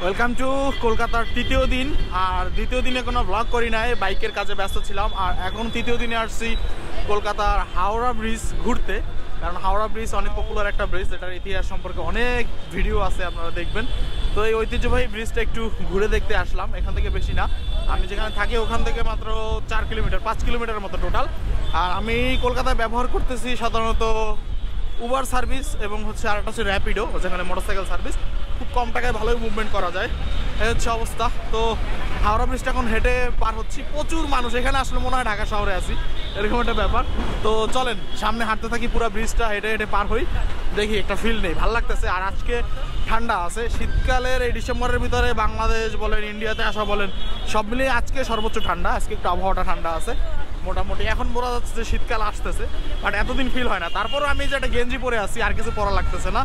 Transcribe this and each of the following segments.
Welcome to কলকাতার তৃতীয় দিন। আর দ্বিতীয় দিনে কোনো ব্লগ করি নাই, বাইকের কাজে ব্যস্ত ছিলাম। আর এখন তৃতীয় দিনে আসছি কলকাতার হাওড়া ব্রিজ ঘুরতে, কারণ হাওড়া ব্রিজ অনেক পপুলার একটা ব্রিজ, এটার ইতিহাস সম্পর্কে অনেক ভিডিও আছে, আপনারা দেখবেন। তো এই ঐতিহ্যবাহী ব্রিজটা একটু ঘুরে দেখতে আসলাম। এখান থেকে বেশি না, আমি যেখানে থাকি ওখান থেকে মাত্র 4 কিলোমিটার 5 কিলোমিটার মতো টোটাল। আর আমি কলকাতায় ব্যবহার করতেছি সাধারণত উবার সার্ভিস এবং আরেকটা হচ্ছে র্যাপিডো, যেখানে মোটরসাইকেল সার্ভিস। খুব কম টাকায় ভালোই মুভমেন্ট করা যায়, এই হচ্ছে অবস্থা। তো হাওড়া ব্রিজটা এখন হেঁটে পার হচ্ছি, প্রচুর মানুষ। এখানে আসলে মনে হয় ঢাকা শহরে আছি, এরকম একটা ব্যাপার। তো চলেন সামনে হাঁটতে থাকি, পুরো ব্রিজটা হেঁটে হেঁটে পার হই, দেখি একটা ফিল নেই, ভালো লাগতেছে। আর আজকে ঠান্ডা আছে, শীতকালের এই ডিসেম্বরের ভিতরে বাংলাদেশ বলেন, ইন্ডিয়াতে আসা বলেন, সব মিলিয়ে আজকে সর্বোচ্চ ঠান্ডা। আজকে একটু আবহাওয়াটা ঠান্ডা আছে মোটামুটি। এখন বোঝা যাচ্ছে যে শীতকাল আসতেছে, বাট এতদিন ফিল হয় না। তারপরও আমি যে একটা গেঞ্জি পরে আছি, আর কিছু পরা লাগতেছে না।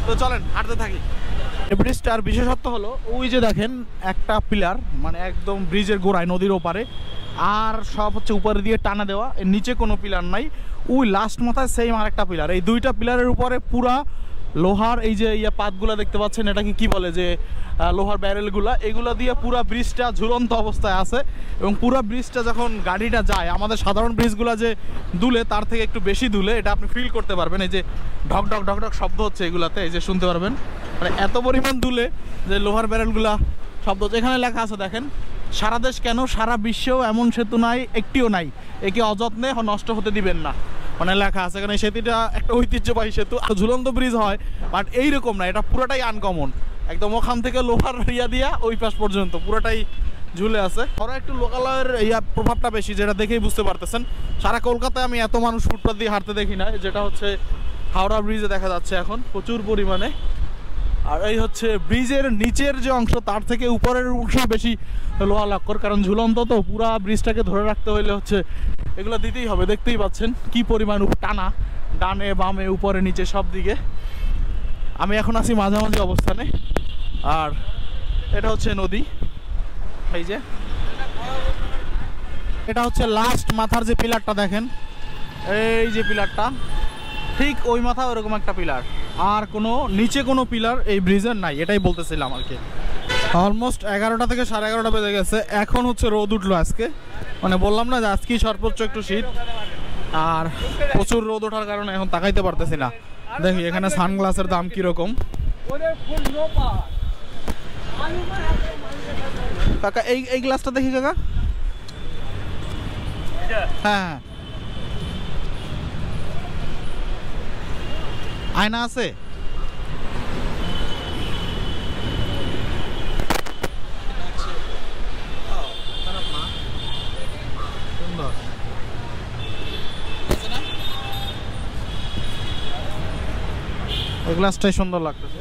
তো চলেন হাঁটতে থাকি। ব্রিজটার বিশেষত্ব হলো ওই যে দেখেন একটা পিলার, মানে একদম ব্রিজের গোড়ায় নদীর ওপারে, আর সব উপরে দিয়ে টানা দেওয়া, এর নিচে কোনো পিলার নাই। ওই লাস্ট মাথায় সেম আর একটা পিলার, এই দুইটা পিলারের উপরে পুরা লোহার এই যে পাতগুলা দেখতে পাচ্ছেন, এটাকে কি বলে, যে লোহার ব্যারেলগুলা, এগুলা দিয়ে পুরা ব্রিজটা ঝুলন্ত অবস্থায় আছে। এবং পুরা ব্রিজটা যখন গাড়িটা যায়, আমাদের সাধারণ ব্রিজগুলা যে দুলে তার থেকে একটু বেশি দুলে, এটা আপনি ফিল করতে পারবেন। এই যে ঢক ঢক ঢক ঢক শব্দ হচ্ছে এগুলাতে, এই যে শুনতে পারবেন, মানে এত পরিমাণ দুলে যে লোহার ব্যারেলগুলা শব্দ হচ্ছে। এখানে লেখা আছে দেখেন, সারা দেশ কেন সারা বিশ্বেও এমন সেতু নাই, একটিও নাই, একে অযত্নে নষ্ট হতে দিবেন না, মানে লেখা আছে। কারণ এই সেতুটা একটা ঐতিহ্যবাহী সেতু, ঝুলন্ত ব্রিজ হয়, বাট এইরকম না, এটা পুরোটাই আনকমন। একদম ওখান থেকে লোহার ইয়া দিয়া ওই পাশ পর্যন্ত পুরোটাই ঝুলে আছে। ধরো একটু লোকালয়ের প্রভাবটা বেশি, যেটা দেখেই বুঝতে পারতেছেন। সারা কলকাতায় আমি এত মানুষ ফুটপাথ দিয়ে হাঁটতে দেখি না, যেটা হাওড়া ব্রিজে দেখা যাচ্ছে এখন প্রচুর পরিমাণে। আর এই ব্রিজের নিচের যে অংশ, তার থেকে উপরের অংশ বেশি লোহা লক্কর, কারণ ঝুলন্ত তো, পুরা ব্রিজটাকে ধরে রাখতে হইলে এগুলো দিতেই হবে। দেখতেই পাচ্ছেন কি পরিমাণ টানা, ডানে বামে উপরে নিচে সব দিকে। আমি এখন আছি মাঝামাঝি অবস্থানে, আর এটা নদী। এই যে এটা লাস্ট মাথার যে পিলারটা দেখেন, এই যে পিলারটা, ঠিক ওই মাথা ওরকম একটা পিলার, আর কোনো নিচে কোনো পিলার এই ব্রিজের নাই, এটাই বলতেছিলাম আর কি। অলমোস্ট 11টা থেকে 11:30 বেজে গেছে, এখন রোদ উঠলো আজকে, মানে বললাম না যে আজকেই সর্বোচ্চ একটু শীত, আর প্রচুর রোদ ওঠার কারণে এখন তাকাইতে পারতেছি না। দেখি এখানে সানগ্লাসের দাম কিরকম। কাকা এই গ্লাসটা দেখি কাকা। হ্যাঁ, আয়না আছে? ওই গ্লাসটাই সুন্দর লাগতেছে।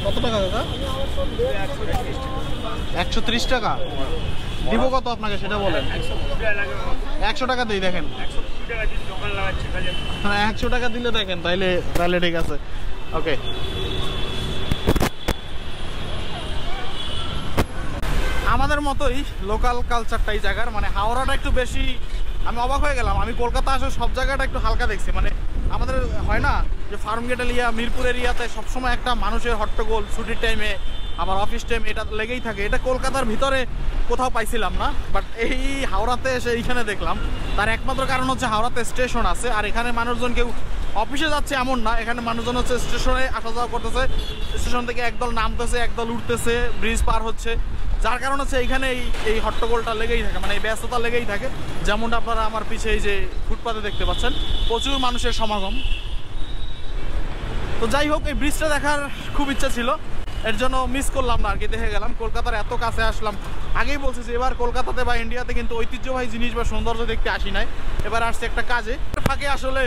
কত টাকা দাদা? 130 টাকা। দিব কত আপনাকে সেটা বলেন। 100 টাকা দিই, দেখেন 100 টাকা দিলে দেখেন, তাইলে ঠিক আছে, ওকে। আমাদের মতোই লোকাল কালচারটাই জায়গার, মানে হাওড়াটা একটু বেশি। আমি অবাক হয়ে গেলাম, আমি কলকাতা আসলে সব জায়গাটা একটু হালকা দেখছি। মানে আমাদের হয় না যে ফার্মগেট এরিয়া, মিরপুর এরিয়াতে সবসময় একটা মানুষের হট্টগোল, ছুটির টাইমে আবার অফিস টাইমে, এটা লেগেই থাকে। এটা কলকাতার ভিতরে কোথাও পাইছিলাম না, বাট এই হাওড়াতে এসে এইখানে দেখলাম। তার একমাত্র কারণ হাওড়াতে স্টেশন আছে, আর এখানে মানুষজন কেউ অফিসে যাচ্ছে এমন না, এখানে মানুষজন স্টেশনে আসা যাওয়া করতেছে, স্টেশন থেকে একদল নামতেছে, একদল উঠতেছে, ব্রিজ পার হচ্ছে, যার কারণ এইখানে এই হট্টগোলটা লেগেই থাকে, মানে এই ব্যস্ততা লেগেই থাকে। যেমনটা আপনারা আমার পিছে এই যে ফুটপাতে দেখতে পাচ্ছেন, প্রচুর মানুষের সমাগম। তো যাই হোক, এই ব্রিজটা দেখার খুব ইচ্ছা ছিল, এর জন্য মিস করলাম না আর কি, দেখে গেলাম। কলকাতার এত কাছে আসলাম, আগেই বলছি যে এবার কলকাতাতে বা ইন্ডিয়াতে কিন্তু ঐতিহ্যবাহী জিনিস বা সৌন্দর্য দেখতে আসি নাই, এবার আসছে একটা কাজে। ফাঁকে আসলে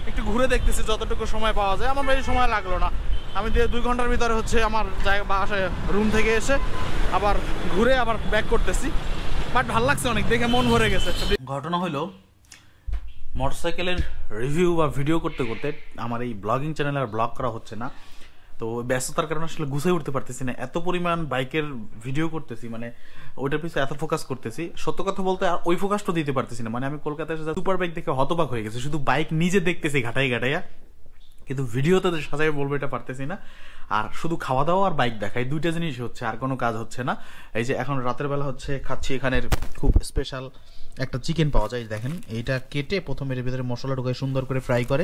একটু ঘুরে দেখতেছি যতটুকু সময় পাওয়া যায়। আমার বেশি সময় লাগলো না, আমি 2 ঘন্টার ভিতরে আমার জায়গা বাসায় রুম থেকে এসে আবার ঘুরে আবার ব্যাক করতেছি। বাট ভালো লাগছে অনেক, দেখে মন ভরে গেছে। ঘটনা হলো, মোটরসাইকেলের রিভিউ বা ভিডিও করতে করতে আমার এই ব্লগিং চ্যানেলে আর ব্লগ করা হচ্ছে না। তো ব্যস্ততার কারণে আসলে গুছিয়ে উঠতে পারতেছি না, এত পরিমাণ বাইকের ভিডিও করতেছি, মানে ওইটার পিছনে এত ফোকাস করতেছি। সত্য কথা বলতে ওই ফোকাসটা দিতে পারতেছি না। মানে আমি কলকাতায় সুপার বাইক দেখে হতবাক হয়ে গেছি, শুধু বাইক নিজে দেখতেছি ঘাটাই ঘাটাইয়া, কিন্তু ভিডিওতে সাজাই বলবো এটা পারতেছি না। আর শুধু খাওয়া দাওয়া আর বাইক দেখাই, দুইটা জিনিস হচ্ছে, আর কোনো কাজ হচ্ছে না। এই যে এখন রাতের বেলা হচ্ছে খাচ্ছি, এখানের খুব স্পেশাল একটা চিকেন পাওয়া যায়, দেখেন এইটা কেটে প্রথমে এর ভিতরে মশলা ঢুকায় সুন্দর করে ফ্রাই করে,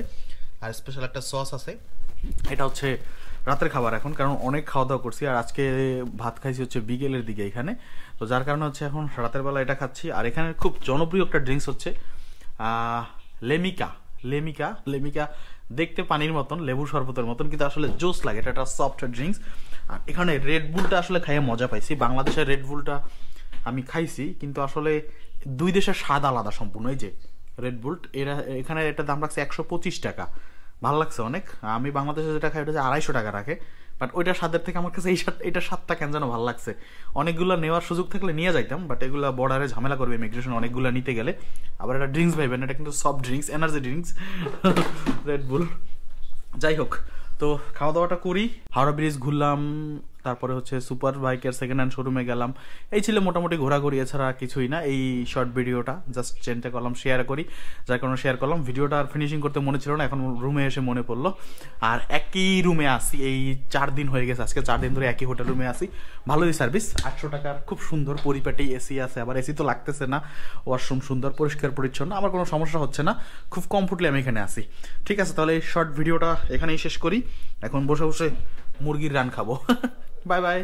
আর স্পেশাল একটা সস আছে। এটা হচ্ছে রাতের খাবার এখন, কারণ অনেক খাওয়া দাওয়া করছি, আর আজকে ভাত খাইছি হচ্ছে বিকেলের দিকে এখানে, তো যার কারণে হচ্ছে এখন রাতের বেলা এটা খাচ্ছি। আর এখানে খুব জনপ্রিয় একটা ড্রিঙ্কস হচ্ছে লেমিকা। লেমিকা লেমিকা দেখতে পানির মতন, লেবু শরবতের মতন, কিন্তু আসলে জোস লাগে, এটা একটা সফট ড্রিঙ্কস। আর এখানে রেড বুলটা আসলে খাইয়ে মজা পাইছি। বাংলাদেশের রেড বুলটা আমি খাইছি, কিন্তু আসলে দুই দেশের স্বাদ আলাদা সম্পূর্ণ। এই যে রেড বুল, এরা এখানে এটার দাম রাখছে 125 টাকা, ভালো লাগছে অনেক। আমি বাংলাদেশে যেটা খাই ওটা 250 টাকা রাখে, বাট ওইটার স্বাদের থেকে আমার কাছে এইটার স্বাদটা কেন যেন ভালো লাগছে। অনেকগুলো নেওয়ার সুযোগ থাকলে নিয়ে যাইতাম, বাট এগুলো বর্ডারে ঝামেলা করবে ইমিগ্রেশন অনেকগুলো নিতে গেলে। আবার এটা ড্রিঙ্কস ভাইবেন, এটা কিন্তু soft drinks, energy drinks red বুল। যাই হোক, তো খাওয়া দাওয়াটা করি, হাওড়া ব্রিজ ঘুরলাম, তারপরে হচ্ছে সুপার বাইকের সেকেন্ড হ্যান্ড শোরুমে গেলাম। এই ছিল মোটামুটি ঘোরাঘুরি, এছাড়া কিছুই না। এই শর্ট ভিডিওটা জাস্ট চেনটা করলাম, শেয়ার করি, যার কারণে শেয়ার করলাম। ভিডিওটা আর ফিনিশিং করতে মনে ছিল না, এখন রুমে এসে মনে পড়লো। আর একই রুমে আসি, এই 4 দিন হয়ে গেছে, আজকে 4 দিন ধরে একই হোটেল রুমে আসি। ভালোই সার্ভিস, 800 টাকার, খুব সুন্দর পরিপাটি, এসি আছে, আবার এসি তো লাগতেছে না, ওয়াশরুম সুন্দর পরিষ্কার পরিচ্ছন্ন, আমার কোনো সমস্যা হচ্ছে না, খুব কমফোর্টলি আমি এখানে আসি। ঠিক আছে, তাহলে এই শর্ট ভিডিওটা এখানেই শেষ করি, এখন বসে বসে মুরগির রান খাবো। Bye bye.